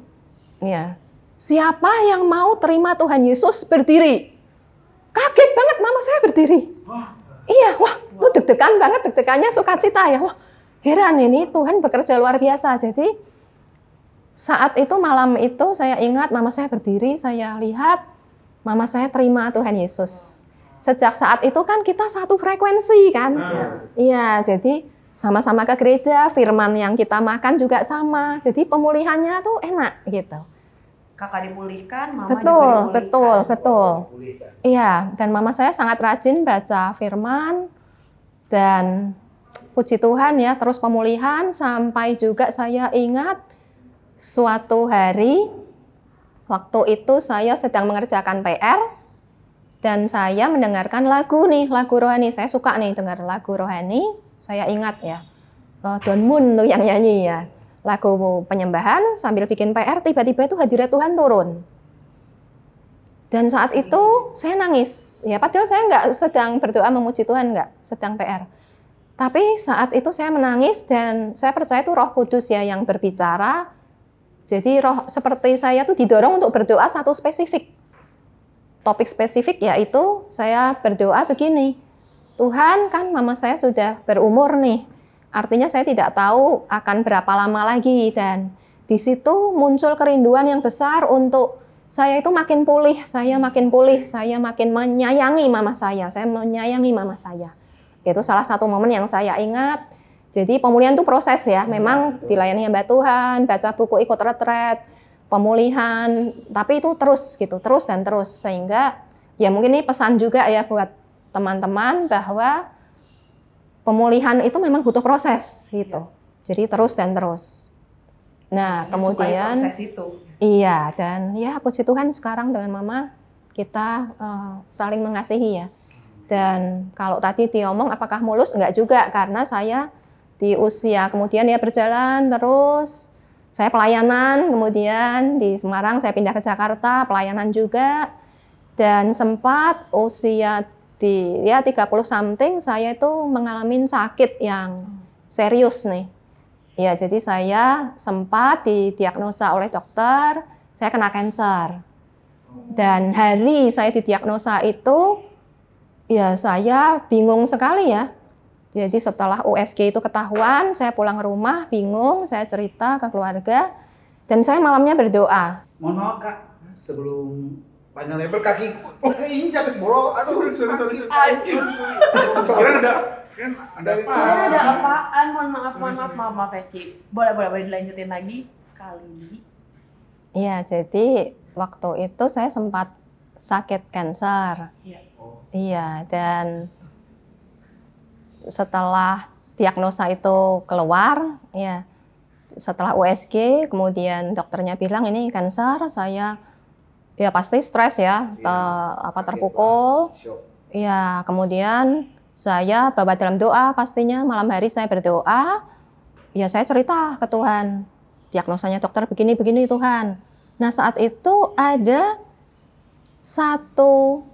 ya, siapa yang mau terima Tuhan Yesus berdiri? Kaget banget Mama saya berdiri. Iya, wah, tuh deg-degan banget, deg-degannya sukacita ya. Wah, heran ini Tuhan bekerja luar biasa. Jadi saat itu, malam itu saya ingat Mama saya berdiri, saya lihat Mama saya terima Tuhan Yesus. Sejak saat itu kan kita satu frekuensi kan. Iya, jadi sama-sama ke gereja, firman yang kita makan juga sama. Jadi pemulihannya tuh enak gitu. Kakak dipulihkan, Mama juga dipulihkan. Betul. Iya, dan Mama saya sangat rajin baca firman, dan puji Tuhan ya, terus pemulihan, sampai juga saya ingat suatu hari, waktu itu saya sedang mengerjakan PR, dan saya mendengarkan lagu rohani. Saya suka nih dengar lagu rohani, saya ingat ya, Don Moon tuh yang nyanyi ya. Lagu penyembahan sambil bikin PR, tiba-tiba itu hadirat Tuhan turun. Dan saat itu saya nangis. Ya, padahal saya nggak sedang berdoa memuji Tuhan, nggak, sedang PR. Tapi saat itu saya menangis, dan saya percaya itu Roh Kudus ya yang berbicara. Jadi roh seperti saya tuh didorong untuk berdoa satu spesifik. topik spesifik yaitu saya berdoa begini, Tuhan kan mama saya sudah berumur nih, artinya saya tidak tahu akan berapa lama lagi, dan di situ muncul kerinduan yang besar untuk saya itu makin pulih, saya makin menyayangi mama saya menyayangi mama saya. Itu salah satu momen yang saya ingat. Jadi pemulihan itu proses ya, memang dilayani hamba Tuhan, baca buku, ikut retret, pemulihan, tapi itu terus gitu, terus dan terus, sehingga ya mungkin ini pesan juga ya buat teman-teman bahwa pemulihan itu memang butuh proses gitu. Jadi terus dan terus. Nah, kemudian proses itu. iya, dan ya puji Tuhan sekarang dengan mama kita saling mengasihi ya. Dan kalau tadi diomong apakah mulus? Enggak juga, karena saya di usia kemudian ya berjalan terus. Saya pelayanan, kemudian di Semarang saya pindah ke Jakarta, pelayanan juga. Dan sempat usia di ya 30 something saya itu mengalami sakit yang serius nih. Ya, jadi saya sempat didiagnosa oleh dokter, saya kena kanker. Dan hari saya didiagnosa itu, ya saya bingung sekali ya. Jadi setelah USG itu ketahuan, saya pulang ke rumah, bingung, saya cerita ke keluarga, dan saya malamnya berdoa. Mohon maaf Kak, sebelum panjang lebar kaki injak bro. Aduh, Sorry. Sorry. Kira ada apa? Ada apaan? Mohon maaf Eci. Boleh dilanjutin lagi kali. Iya, jadi waktu itu saya sempat sakit kanker. Oh. Iya, dan setelah diagnosa itu keluar, ya setelah USG, kemudian dokternya bilang ini kanker, saya ya pasti stres ya, terpukul. Ya, kemudian saya bawa dalam doa, pastinya malam hari saya berdoa, ya saya cerita ke Tuhan, diagnosanya dokter begini-begini Tuhan. Nah saat itu ada satu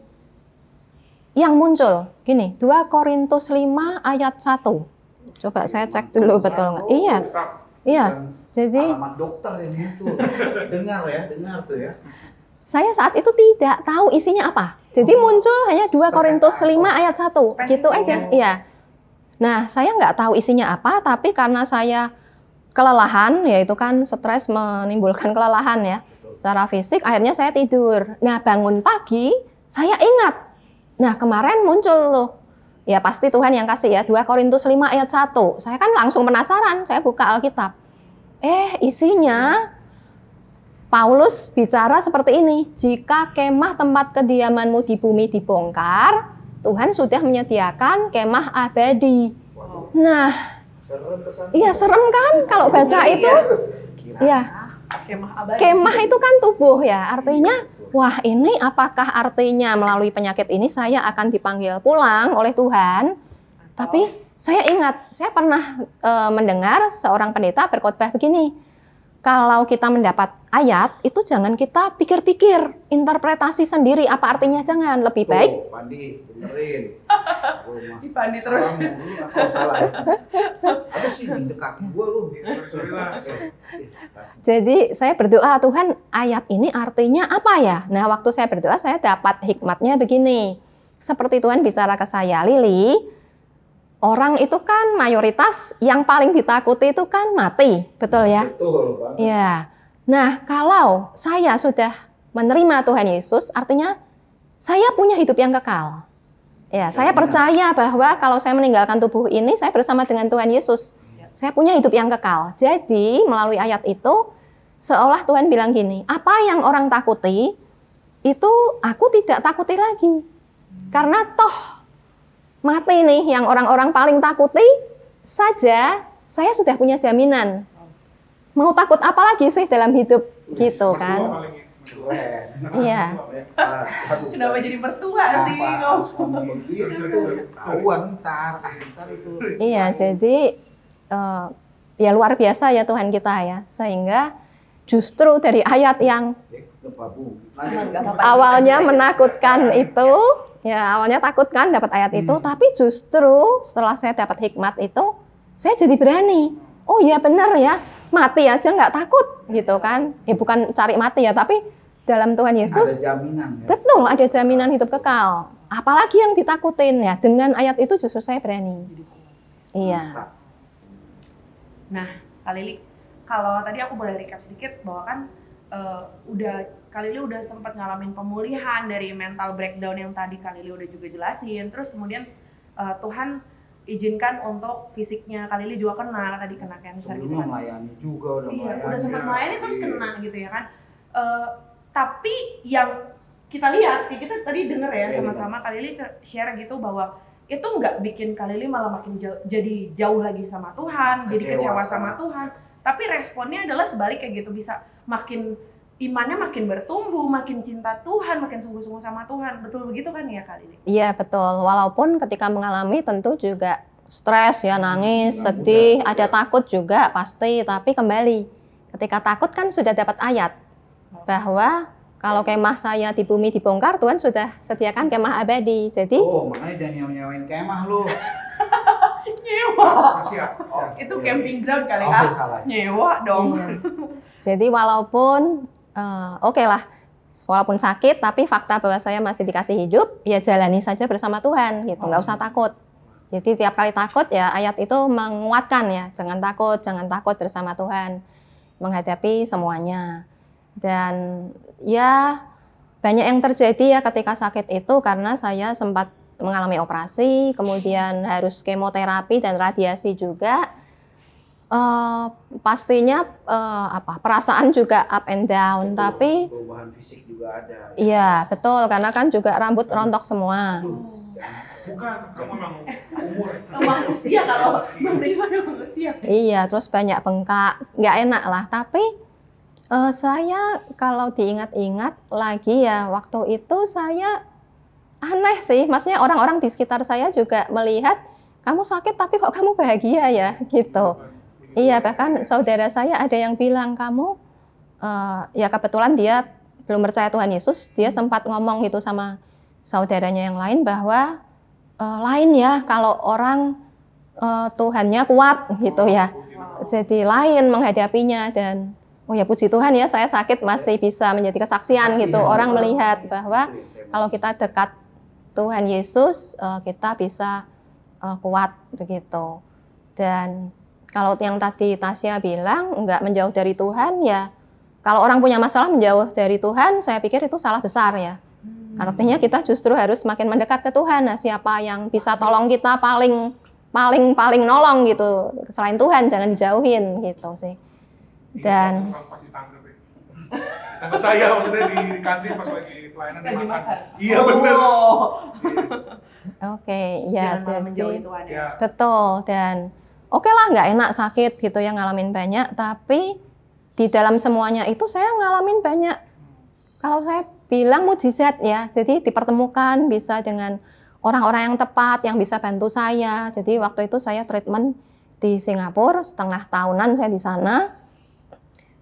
yang muncul, gini, 2 Korintus 5 ayat 1. Coba saya cek dulu betul nggak? Iya. Jadi alamat dokter yang muncul. dengar tuh ya. saya saat itu tidak tahu isinya apa. Jadi muncul hanya 2 Korintus 5 ayat 1, gitu aja. Iya. Nah, saya nggak tahu isinya apa, tapi karena saya kelelahan, yaitu kan stres menimbulkan kelelahan ya, secara fisik, akhirnya saya tidur. Nah, bangun pagi, saya ingat. Nah, kemarin muncul loh. Ya pasti Tuhan yang kasih ya, 2 Korintus 5 ayat 1. Saya kan langsung penasaran, saya buka Alkitab. Isinya Paulus bicara seperti ini, jika kemah tempat kediamanmu di bumi dibongkar, Tuhan sudah menyediakan kemah abadi. Nah, iya serem kan kalau baca itu. Iya. Kemah itu kan tubuh ya, artinya wah ini apakah artinya melalui penyakit ini saya akan dipanggil pulang oleh Tuhan? Tapi saya ingat, saya pernah mendengar seorang pendeta berkhotbah begini, kalau kita mendapat ayat, itu jangan kita pikir-pikir, interpretasi sendiri apa artinya, jangan. Lebih baik. Tuh, Pandi, benerin. Pandi terus. Salah. Apa sih minta kaki gua lu? Sorry lah. Jadi saya berdoa, Tuhan ayat ini artinya apa ya? Nah waktu saya berdoa, saya dapat hikmatnya begini. Seperti Tuhan bicara ke saya, Lili, orang itu kan mayoritas yang paling ditakuti itu kan mati, betul ya? Betul banget. Ya. Nah, kalau saya sudah menerima Tuhan Yesus, artinya saya punya hidup yang kekal. Ya, saya percaya bahwa kalau saya meninggalkan tubuh ini, saya bersama dengan Tuhan Yesus. Saya punya hidup yang kekal. Jadi, melalui ayat itu, seolah Tuhan bilang gini, apa yang orang takuti, itu aku tidak takuti lagi. Karena toh mati nih yang orang-orang paling takuti saja, saya sudah punya jaminan. Mau takut apa lagi sih dalam hidup gitu kan? Iya. Kenapa jadi mertua nanti ngomong begitu? Tahuan ntar itu. Iya, jadi ya luar biasa ya Tuhan kita ya, sehingga justru dari ayat yang awalnya menakutkan itu, ya awalnya takut kan dapat ayat itu, tapi justru setelah saya dapat hikmat itu, saya jadi berani. Oh iya benar ya, mati aja nggak takut gitu kan. Ya bukan cari mati ya, tapi dalam Tuhan Yesus. Ada jaminan ya. Betul. betul, ada jaminan hidup kekal. Apalagi yang ditakutin ya, dengan ayat itu justru saya berani. Iya. Nah, Kak Lili, kalau tadi aku boleh recap sedikit bahwa kan Kak Lili udah sempat ngalamin pemulihan dari mental breakdown yang tadi Kak Lili udah juga jelasin. Terus kemudian Tuhan izinkan untuk fisiknya Kak Lili juga kena cancer gitu Sebelumnya kan. melayani juga, udah Iya, melayani. udah sempat Iya, melayani terus iya. kena gitu ya kan. Tapi yang kita lihat, ya kita tadi denger ya Iya, sama-sama Kak Lili share gitu bahwa itu nggak bikin Kak Lili malah makin jadi jauh lagi sama Tuhan, jadi kecewa sama Tuhan. Tapi responnya adalah sebaliknya gitu, bisa makin imannya makin bertumbuh, makin cinta Tuhan, makin sungguh-sungguh sama Tuhan. Betul begitu kan ya Kak Lili? Iya betul, walaupun ketika mengalami tentu juga stres ya, nangis, sedih, ada takut juga pasti, tapi kembali ketika takut kan sudah dapat ayat bahwa kalau kemah saya di bumi dibongkar, Tuhan sudah sediakan kemah abadi. Jadi Oh, makanya jangan nyewain kemah lu. Nyewa. Siap. Itu camping ground kali Oh, Kak. salah. Nyewa dong. Iya. Jadi walaupun oke lah, walaupun sakit, tapi fakta bahwa saya masih dikasih hidup, ya jalani saja bersama Tuhan, gitu, nggak usah takut. Jadi tiap kali takut ya ayat itu menguatkan ya, jangan takut bersama Tuhan, menghadapi semuanya. Dan ya banyak yang terjadi ya ketika sakit itu karena saya sempat mengalami operasi, kemudian harus kemoterapi dan radiasi juga. Pastinya perasaan juga up and down, Betul, tapi perubahan fisik juga ada. iya betul karena kan juga rambut rontok semua. Bukan, kamu memang umur. Emang usia kalau menerima emang usia. Iya, terus banyak bengkak, nggak enak lah. Tapi saya kalau diingat-ingat lagi ya waktu itu saya aneh sih, maksudnya orang-orang di sekitar saya juga melihat kamu sakit tapi kok kamu bahagia ya gitu. Iya, bahkan saudara saya ada yang bilang kamu, ya kebetulan dia belum percaya Tuhan Yesus, dia sempat ngomong gitu sama saudaranya yang lain bahwa lain ya kalau orang Tuhannya kuat gitu ya. Jadi lain menghadapinya dan oh ya puji Tuhan ya saya sakit masih bisa menjadi kesaksian gitu. Orang melihat bahwa kalau kita dekat Tuhan Yesus kita bisa kuat begitu. Dan kalau yang tadi Tasya bilang nggak menjauh dari Tuhan ya, kalau orang punya masalah menjauh dari Tuhan, saya pikir itu salah besar ya. Artinya kita justru harus makin mendekat ke Tuhan. Nah, siapa yang bisa tolong kita paling nolong gitu. Selain Tuhan jangan dijauhin gitu sih. Dan Pas ditangkep ya. Tangkep saya maksudnya di kantin pas lagi pelayanan Lagi makan. makan. Iya bener. oke, ya Jangan malah menjauhi jadi Tuhan ya. Ya. betul dan oke lah nggak enak sakit gitu ya ngalamin banyak, tapi di dalam semuanya itu saya ngalamin banyak. Kalau saya bilang mujizat ya, jadi dipertemukan bisa dengan orang-orang yang tepat yang bisa bantu saya. Jadi waktu itu saya treatment di Singapura setengah tahunan saya di sana.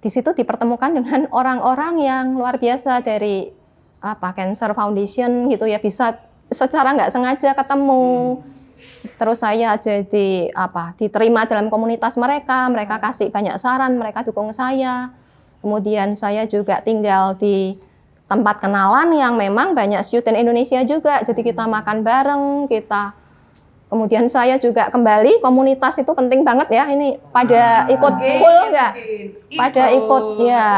Di situ dipertemukan dengan orang-orang yang luar biasa dari Cancer Foundation gitu ya, bisa secara nggak sengaja ketemu. Terus saya jadi diterima dalam komunitas mereka kasih banyak saran, mereka dukung saya. Kemudian saya juga tinggal di tempat kenalan yang memang banyak student Indonesia juga, jadi kita makan bareng, kemudian saya juga kembali, komunitas itu penting banget ya, ini pada ikut full nggak? Pada ikut ya,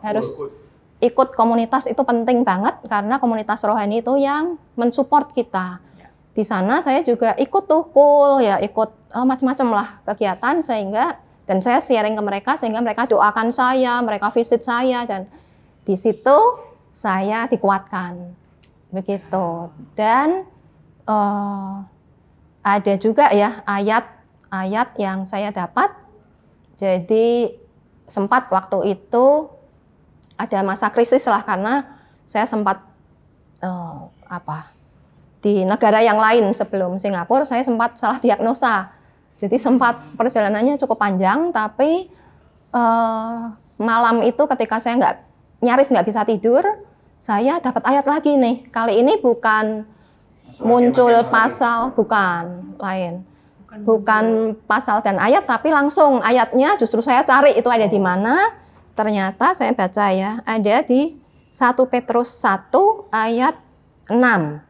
harus ikut komunitas itu penting banget, karena komunitas rohani itu yang mensupport kita. Di sana saya juga ikut tuh full ya, ikut macam-macam lah kegiatan, dan saya sharing ke mereka, sehingga mereka doakan saya, mereka visit saya, dan di situ saya dikuatkan begitu. Dan ada juga ya ayat yang saya dapat. Jadi sempat waktu itu ada masa krisis lah, karena saya sempat di negara yang lain sebelum Singapura saya sempat salah diagnosa. Jadi sempat perjalanannya cukup panjang, tapi malam itu ketika saya nyaris nggak bisa tidur, saya dapat ayat lagi nih. Kali ini bukan muncul pasal, bukan lain. Bukan pasal dan ayat, tapi langsung ayatnya justru saya cari itu ada di mana. Ternyata saya baca ya, ada di 1 Petrus 1 ayat 6. Bunyinya?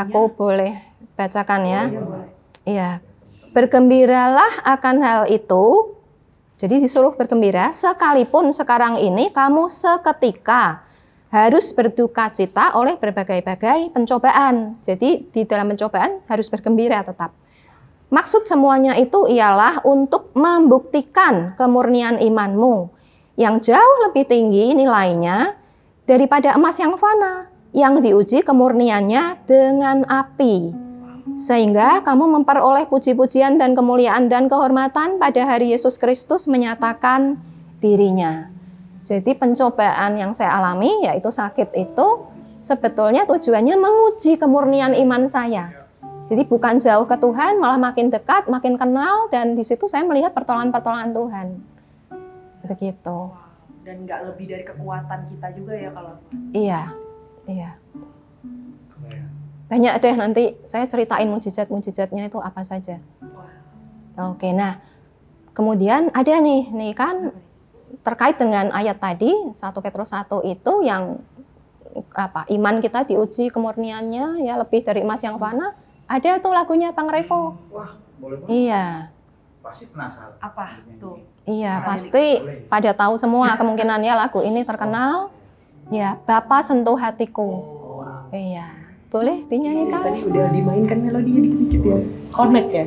Aku boleh bacakan ya. Iya, boleh. Iya. Bergembiralah akan hal itu. Jadi disuruh bergembira sekalipun sekarang ini kamu seketika harus berduka cita oleh berbagai-bagai pencobaan. Jadi di dalam pencobaan harus bergembira tetap. Maksud semuanya itu ialah untuk membuktikan kemurnian imanmu yang jauh lebih tinggi nilainya daripada emas yang fana yang diuji kemurniannya dengan api. Sehingga kamu memperoleh puji-pujian dan kemuliaan dan kehormatan pada hari Yesus Kristus menyatakan dirinya. Jadi pencobaan yang saya alami, yaitu sakit itu, sebetulnya tujuannya menguji kemurnian iman saya. Jadi bukan jauh ke Tuhan, malah makin dekat, makin kenal, dan di situ saya melihat pertolongan-pertolongan Tuhan. Begitu. Dan nggak lebih dari kekuatan kita juga ya kalau. Iya, iya. Banyak deh nanti saya ceritain mujizat-mujizatnya itu apa saja. Oke, nah kemudian ada nih kan terkait dengan ayat tadi 1 Petrus 1 itu yang apa? Iman kita diuji kemurniannya ya lebih dari emas yang fana. Ada tuh lagunya Bang Revo. Wah, boleh banget. Iya. Pasti penasaran. Apa tuh? Iya, Boleh. pasti pada tahu semua kemungkinannya lagu ini terkenal. Ya, Bapa sentuh hatiku. Iya. Boleh dinyanyikan? Tadi udah dimainkan melodinya dikit-dikit ya. Connect ya.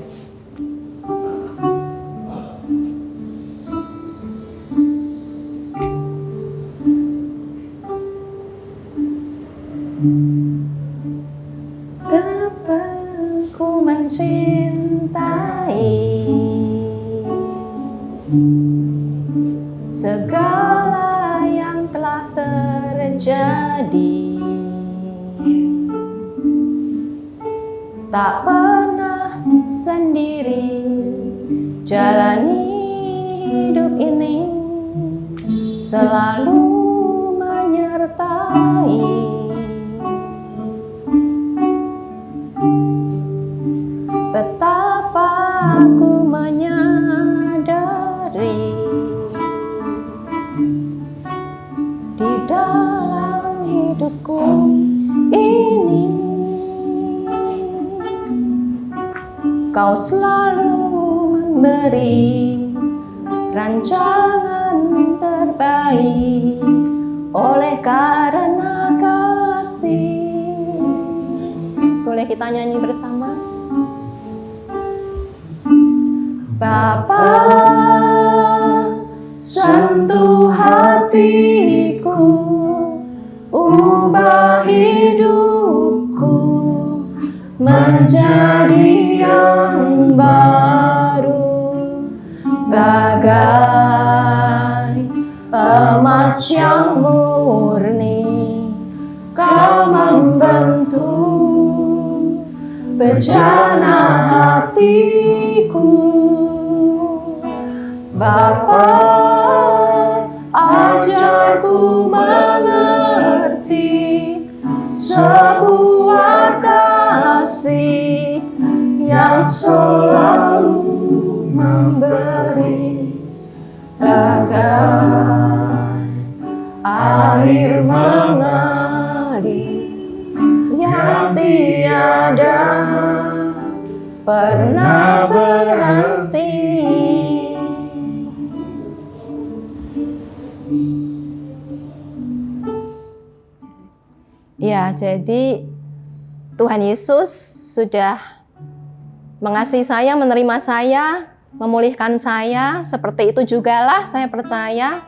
Ku mencintai segala yang telah terjadi. Tak pernah sendiri jalani hidup ini, selalu menyertai. Betapa aku menyadari di dalam hidupku ini Kau selalu memberi rancangan terbaik oleh karena kasih. Boleh kita nyanyi bersama? Bapa, sentuh hatiku, ubah hidupku menjadi yang baru, bagai emas yang murni. Kau membentuk bejana hatiku. Bapa, ajarku mengerti sebuah kasih yang selalu memberi, bagai air mengalir yang tiada pernah berhenti. Ya, jadi Tuhan Yesus sudah mengasihi saya, menerima saya, memulihkan saya. Seperti itu jugalah saya percaya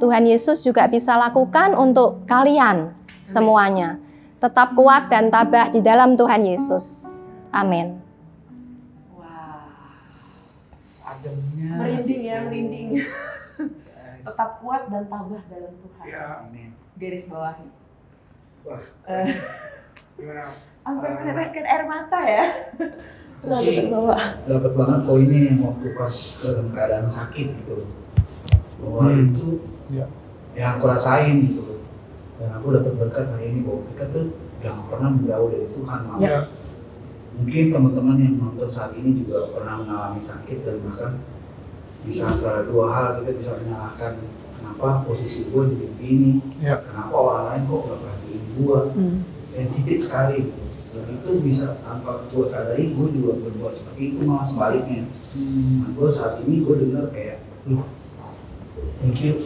Tuhan Yesus juga bisa lakukan untuk kalian semuanya. Tetap kuat dan tabah di dalam Tuhan Yesus. Amin. Wah, Ademnya. merinding ya, merinding. Tetap kuat dan tabah dalam Tuhan. Ya. Amin. Garis bawahi. Wah. Gimana? Sampai meneteskan air mata ya. Aku sih dapat banget poinnya yang waktu pas dalam keadaan sakit gitu loh. Bahwa itu Ya. yang aku rasain gitu loh. Dan aku dapat berkat hari ini bahwa kita tuh jangan pernah menjauh dari Tuhan malah. Ya. Mungkin teman-teman yang menonton saat ini juga pernah mengalami sakit dan bahkan bisa antara dua hal kita bisa menyalahkan kenapa posisi gue jadi begini, Ya. kenapa orang lain kok nggak perhatiin gue. sensitif sekali. Dan itu bisa tanpa gue sadari, gue juga berbuat seperti itu, malah sebaliknya. Nah, gue saat ini gue dengar kayak, thank you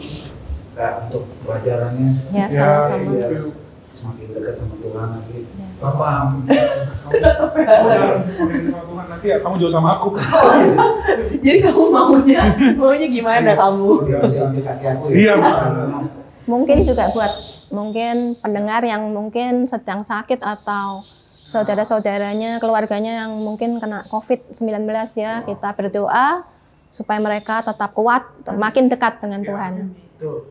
Kak untuk pelajarannya. Ya, Ya, sama-sama. biar semakin dekat sama Tuhan lagi. Ya. Papa, Udah, semakin sama Tuhan nanti ya kamu jauh sama aku. Jadi kamu maunya gimana kamu? dia bisa dekati aku ya. Iya, Mungkin juga buat mungkin pendengar yang mungkin sedang sakit atau saudara-saudaranya, keluarganya yang mungkin kena COVID-19 ya, kita berdoa supaya mereka tetap kuat, makin dekat dengan Tuhan. Tuh.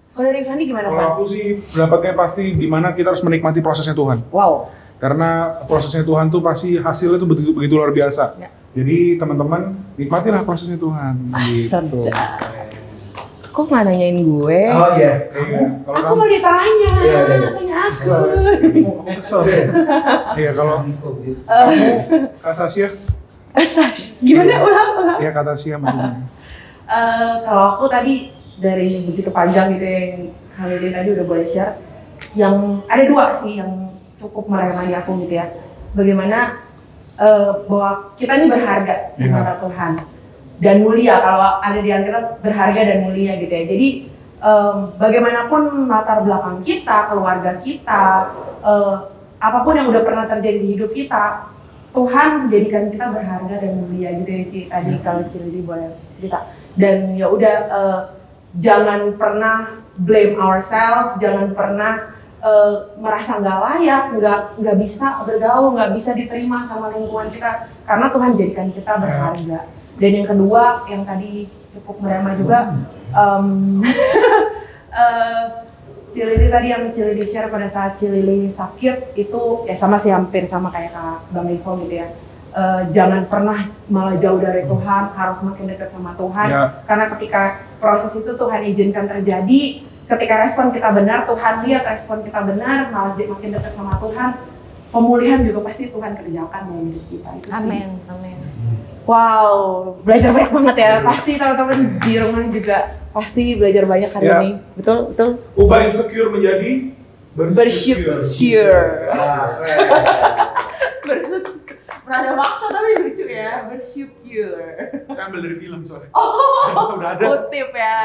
Kalau dari Fandi gimana kalau Pak? aku sih pendapatnya pasti gimana kita harus menikmati prosesnya Tuhan. Wow. Karena prosesnya Tuhan tuh pasti hasilnya tuh begitu luar biasa. Ya. Jadi teman-teman nikmatilah prosesnya Tuhan. Gitu. Kok nggak nanyain gue? Oh iya. Iya, kalau Aku kamu, mau ditanya. Iya, iya. Tanya aku. aku kesel. Iya, kalau Nangis kok begitu. Kak Sasya, Gimana ulang? ya Kak Tasya mana? Kalau aku tadi dari begitu panjang gitu yang Khalidin tadi udah boleh share, yang ada dua sih yang cukup meremani aku gitu ya. Bagaimana bahwa kita ini berharga di mata Tuhan dan mulia, kalau ada di antara berharga dan mulia gitu ya. Jadi bagaimanapun latar belakang kita, keluarga kita, apapun yang udah pernah terjadi di hidup kita, Tuhan menjadikan kita berharga dan mulia gitu ya Ci. Tadi kalau Ci boleh cerita. Dan ya udah jangan pernah blame ourselves, jangan pernah merasa nggak layak, nggak bisa bergaul, nggak bisa diterima sama lingkungan kita, karena Tuhan jadikan kita berharga. Dan yang kedua, yang tadi cukup meremah juga, Cilili tadi yang Cilili share pada saat Cilili sakit itu ya sama sih, hampir sama kayak Kak Bang Ivo gitu ya. Jangan pernah malah jauh dari Tuhan, harus makin dekat sama Tuhan. Ya. Karena ketika proses itu Tuhan izinkan terjadi, ketika respon kita benar, Tuhan lihat respon kita benar, malah makin dekat sama Tuhan, pemulihan juga pasti Tuhan kerjakan dalam hidup kita. Itu sih. Amin, amin. Wow, belajar banyak banget ya. Pasti teman-teman di rumah juga pasti belajar banyak hari Ya. ini. Betul, betul. Ubah insecure menjadi Bersyukur. Ah, keren. Bersyukur. Pernah ada maksa tapi lucu ya. Bersyukur. Saya ambil dari film soalnya. Oh, Udah ada. kutip ya.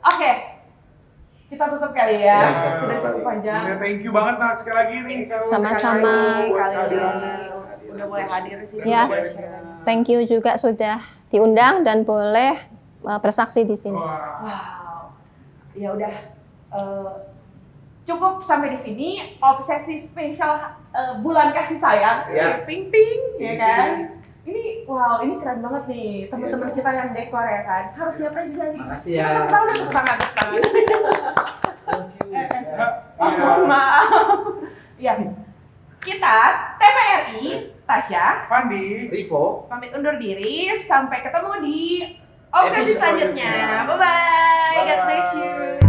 Oke, kita tutup kali ya. Ya, kita tutup Sudah cukup kali. panjang. Sebenarnya thank you banget Nat sekali lagi nih. Sama-sama. Kalian udah boleh hadir di sini. Ya. boleh share. Thank you juga sudah diundang dan boleh bersaksi di sini. Wah. Wow. Ya udah. Cukup sampai di sini obsesi spesial bulan kasih sayang. Ya. Ping ping, ya kan? Ini wow, ini keren banget nih teman-teman kita yang dekor ya kan. Harus diapresiasi. Makasih ya. Tepuk tangan, tepuk tangan, tepuk tangan. Oh, Iya. mohon maaf. Ya. Kita TVRI Tasya Fandi. Rivo. pamit undur diri, sampai ketemu di obsesi Episode selanjutnya. selanjutnya. Bye bye. God bless you.